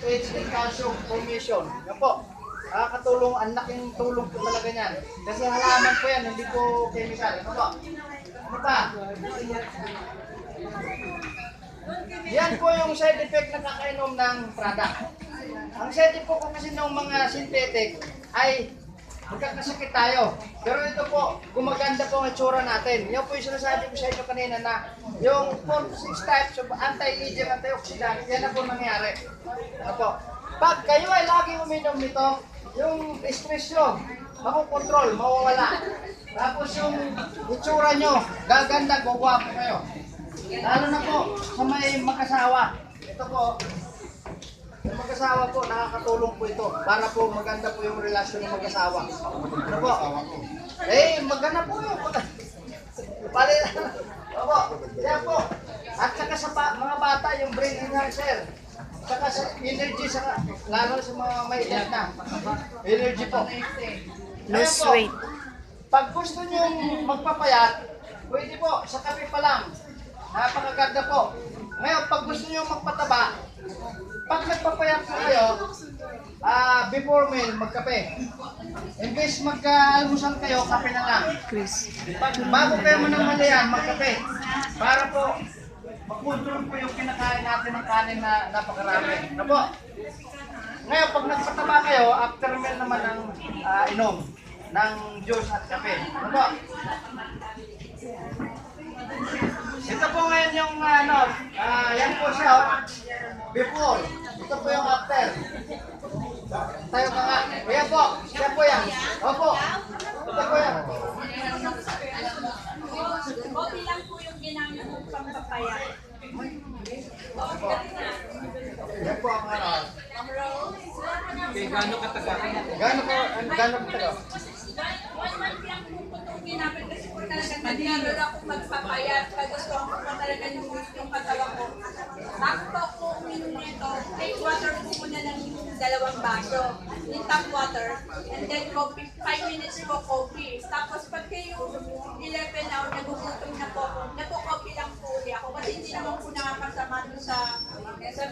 HD calcium formation. Yan po. Nakakatulong, ang laking tulong po talaga niyan. Kasi halaman po yan, hindi po chemical. Ano po? Ano pa? Yan po yung side effect na kakainom ng product. Ang side effect po kasi ng mga synthetic ay magkakasakit tayo. Pero ito po, gumaganda po ang itsura natin. Yan po yung sinasabi ko sa inyo kanina na yung 4-6 types of anti-aging, antioxidant, yan na po nangyari. Ano po? Pag kayo ay laging uminom nito, yung stress nyo, makukontrol, mawawala. Tapos yung itsura nyo, gaganda, gugwapo kayo. Lalo na po sa may mag-asawa. Ito po, yung mag-asawa po, nakakatulong po ito para po maganda po yung relasyon ng mag-asawa. Ano po? Eh, maganda po yung pali. Opo, yan po. At saka sa mga bata, yung brain enhancer. Saka sa energy, saka, lalo sa mga may edad na. Energy po. Lose weight. Pag gusto nyo magpapayat, pwede po, sa kape pa lang. Napakaganda po. Ngayon, pag gusto nyo magpataba, pag nagpapayat po kayo, before meal, magkape. Imbes magka-almusal kayo, kape na lang. Chris. Pag bago kayo manamalian, magkape. Para po, mag-control po yung kinakain natin ng kanin na napakarami. Ano po? Ngayon, pag nagpataba kayo, after meal naman ng inom ng juice at kape. Ano po? Ito po ngayon yung yan po siya, before. Ito po yung after. Tayo ka nga. Ayan po, siya po yan. Opo. Ito po yan. Kopi lang po yung ginamit ng pampapayat. Yan po ang Gaano katagal? Gano'n katagal? 1 month lang po itong ginamit kasi po talaga nagkaroon ako magpapayat. Kagustuhan ko po talaga yung katawan ko. After ko uminom nito, take water po muna ng 2 baso. Yung tap water. And then coffee, 5 minutes po coffee. Tapos pag kayo 11 hour, nagugutom na po, nagko-coffee lang po uli ako. Kasi hindi naman po nakakasama doon sa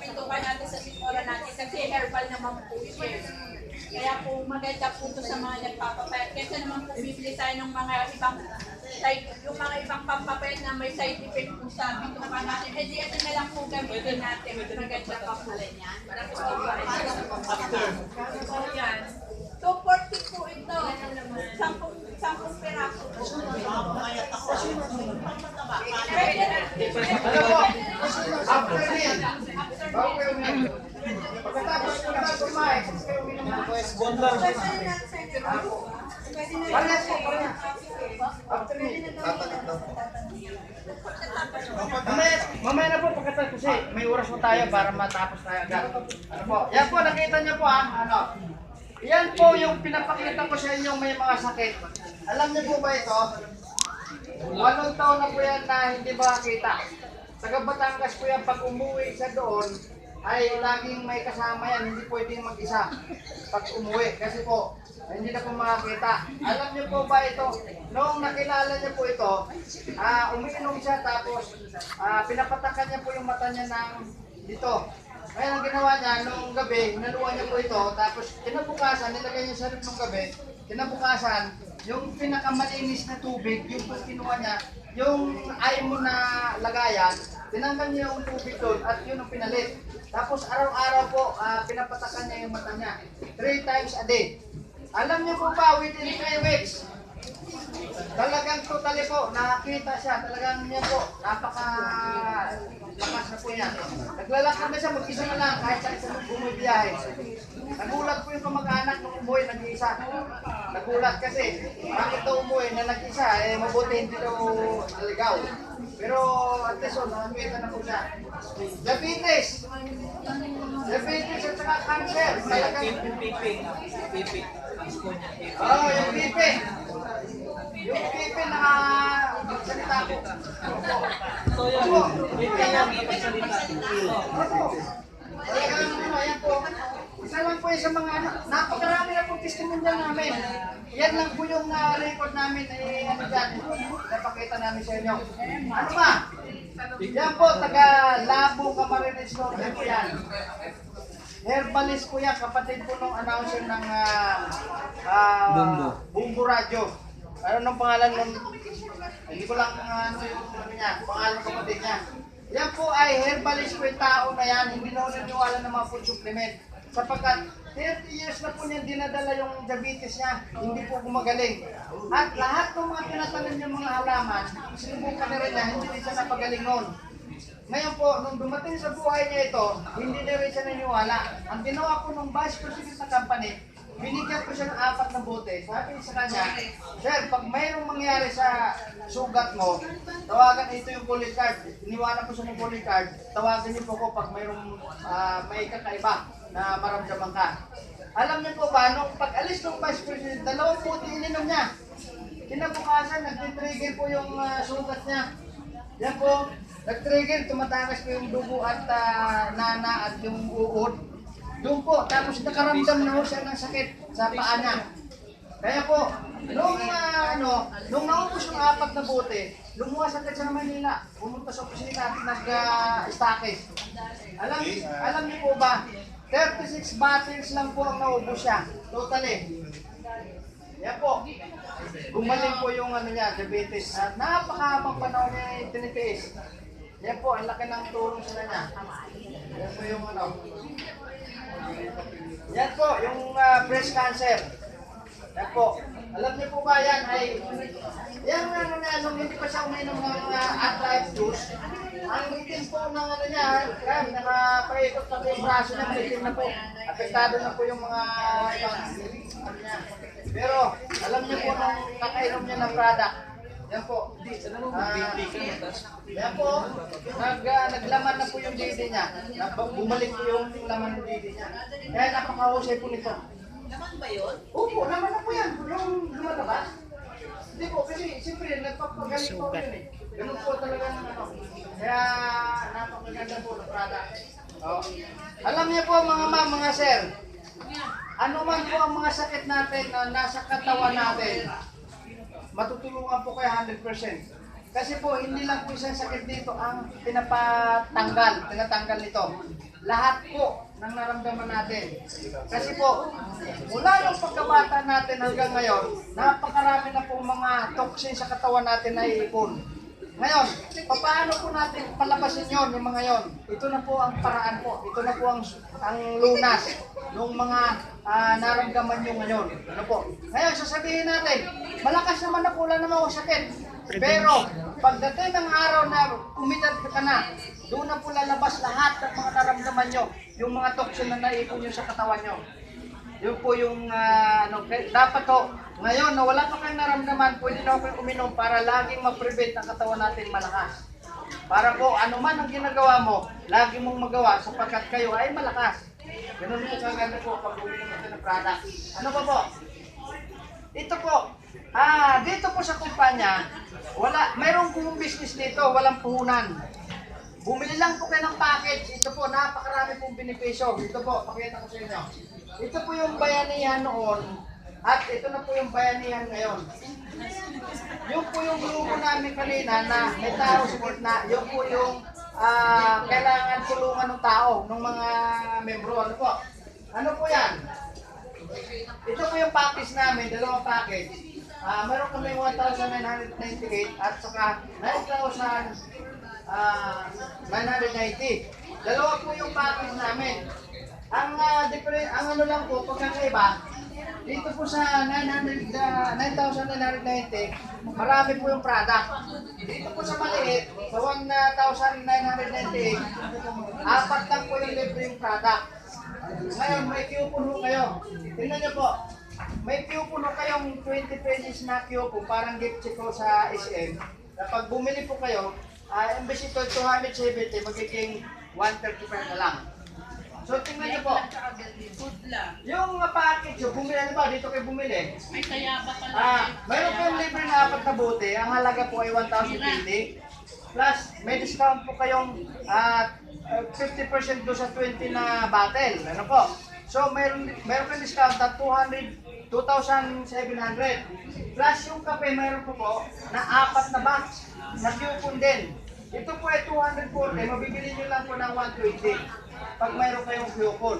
pintukan natin sa sikora natin. Kasi herbal naman po siya. Kaya po maganda po ito sa mga nagpapapayat. Kasi naman po bibili tayo ng mga ibang yung mga ibang pampapayat na may side effect po sa bituka natin. Eh di ito na lang po gamitin natin. Maganda pa po yan. Yan. 240 po ito. 10 peraso po. Pwede na. Ano po? After meal. Bago kayo uminom. Pagkatapos kumain, kayo uminom ng Buwan lang. parehas po, parehas. After meal. Mamaya na po pagkatapos kasi may oras po tayo para matapos tayo agad. Ano po? Yan po, nakita niyo po ano. Yan po yung pinapakita ko sa inyo may mga sakit. Alam niyo po ba ito? 8 taon na po yan na hindi makakita. Taga Batangas po yan, pag umuwi sa doon, ay laging may kasama yan, hindi pwedeng mag-isa pag umuwi. Kasi po, hindi na po makakita. Alam niyo po ba ito? Noong nakilala niyo po ito, umiinom siya tapos pinapatakan niya po yung mata niya ng dito. Ngayon ang ginawa niya, noong gabi, naluwa niya po ito, tapos kinabukasan, nilagay niya sa rip nung gabi, kinabukasan, yung pinakamalinis na tubig, yung po kinuha niya, yung ayaw mo na lagayan, tinanggal niya yung tubig doon at yun ang pinalit. Tapos araw-araw po, pinapatakan niya yung mata niya. 3 times a day. Alam niyo po ba, within 3 weeks, talagang totally po, nakakita siya, talagang niya po, lakas na po yan. Naglalakad na siya, mag-isa na lang, kahit sa isang bumibiyahe. Nagulat po yung kamag-anak ng umuwi, nag-iisa. Nagulat kasi, bakit daw umuwi na nag-isa, mabuti hindi daw naligaw. Pero at least, nakakita na po siya. Diabetes! Diabetes at saka cancer. Talagang... Pipi. Oo, yung pipi. Yung pipi na magsalita ko. So yun, pipi yung ipagsalita. Ayan po. Isa lang po yung sa mga napakarami na pong testimonial namin. Yan lang po yung record namin dyan. Napakita namin sa inyo. Ano ba? Yan po, taga Labo, Camarines Norte po yan. Herbalist po yan, kapatid po nung announcer ng Bumbo. Bumbo Radio. Ano nung pangalan nung, hindi ko lang ano yung pangalan ng kapatid niya. Yan po ay herbalist po yung tao na yan, hindi na naniniwala ng mga food supplement. Sapagkat 30 years na po niya dinadala yung diabetes niya, hindi po gumagaling. At lahat ng mga tinatanim niyang mga halaman, sinubukan na rin niya, hindi rin siya napagaling noon. Ngayon po, nung dumating sa buhay niya ito, hindi na rin siya naniniwala. Ang ginawa ko nung vice president na company, binigyan ko siya ng 4 na bote. Sabi sa kanya, Sir, pag mayroong mangyari sa sugat mo, tawagan ito yung calling card. Iniwanan ko siya ng calling card, tawagan niyo po ko pag mayroong may kakaiba na maramdaman ka. Alam niyo po ba, nung pag-alis ng vice president, 2 bote ininom niya. Kinabukasan, nag-trigger po yung sugat niya. Yan po, nag-trigger, tumatakas po yung dugo at nana at yung uod. Doon po, tapos nakaramdam na ho siya ng sakit sa paa niya. Kaya po, nung naubos yung 4 na bote, lumuwas agad siya ng Manila. Pumunta sa opisina natin nag-stakes. Alam niyo po ba, 36 bottles lang po ang naubos siya. Totally. Yan po. Gumaling po yung diabetes. At napakahabang panahon niya tinitiis. Yan po, ang laki ng tulong sa kanya. Yan po yung Yan po, yung breast cancer. Yan po. Alam niyo po ba yan ay, yan nung hindi pa siya uminom ng at-life juice, ang itim po ng niya, yan, nakapaikot na po yung braso niya, malitim na po. Apektado na po yung mga ibang niya. Pero, alam niyo po nung nakainom niya ng product, yan po. Yan po, naglaman na po yung didi niya. Bumalik po yung laman ng didi niya. Kaya napakahusay po nito. Naman ba yun? Opo, naman na po yan. Yung lumalabas. Hindi po, kasi siyempre nagpapagaling po yun eh. Ganun po talaga ng Kaya napakaganda po ng product. Oh. Alam niyo po mga ma'am, mga sir, ano man po ang mga sakit natin na nasa katawan natin, matutulungan po kayo 100%. Kasi po, hindi lang po isang sakit dito ang tinatanggal nito. Lahat po ng naramdaman natin. Kasi po, mula nung pagkabata natin hanggang ngayon, napakarami na po mga toxin sa katawan natin na iipon. Ngayon, paano po natin palabasin yon, yung mga yon? Ito na po ang paraan po. Ito na po ang lunas ng mga naramdaman nyo ngayon. Ano po? Ngayon, sasabihin natin, malakas naman na po lang naman ang sakit. Pero, pagdating ng araw na umidad ka na, doon na po lalabas lahat ng mga naramdaman nyo, yung mga toxin na naipon nyo sa katawan nyo. Yun po yung, dapat ho, ngayon na wala pa kayong naramdaman, pwede na kayo uminom para laging ma-prevent ang katawan natin malakas. Para po, ano man ang ginagawa mo, lagi mong magawa sapagkat kayo ay malakas. Ganun po kaganda po pag uminom natin ng product. Ano pa po? Ito po, dito po sa kumpanya, mayroong pong business dito, walang puhunan. Bumili lang po kayo ng package. Ito po, napakarami pong benepisyo. Ito po, pakita ko sa inyo. Ito po yung bayanihan noon at ito na po yung bayanihan ngayon. Yung po yung grupo namin kanina na may tao sa gitna, yung po yung kailangan tulungan ng tao, ng mga membro. Ano po? Ano po yan? Ito po yung package namin, 2 package. Meron kami 1,998 at saka 9,990. 2 po yung package namin. Ang ano lang po, pagkakaiba, dito po sa 9,990, marami po yung product. Dito po sa maliit, sa 1,998, 4 lang po yung libre yung product. Ngayon, may coupon ho kayo. Tingnan nyo po, may coupon ho kayong 20 pesos na coupon, parang gift check po sa SM. Kapag bumili po kayo, imbes ito 270, magiging 135 na lang. So tingnan niyo po, yung package yung bumili, ano ba, dito kayo bumili? May tayaba pala. Mayroon kayong libre na 4 na bote, ang halaga po ay 1,020. Plus, may discount po kayong 50% do sa 20 na bottle. Ano po? So mayroon kayong discount at 2,700. Plus yung kape, mayroon po na 4 na box na coupon din. Ito po ay 240, mabibili nyo lang po ng 120 pag mayroon kayong coupon.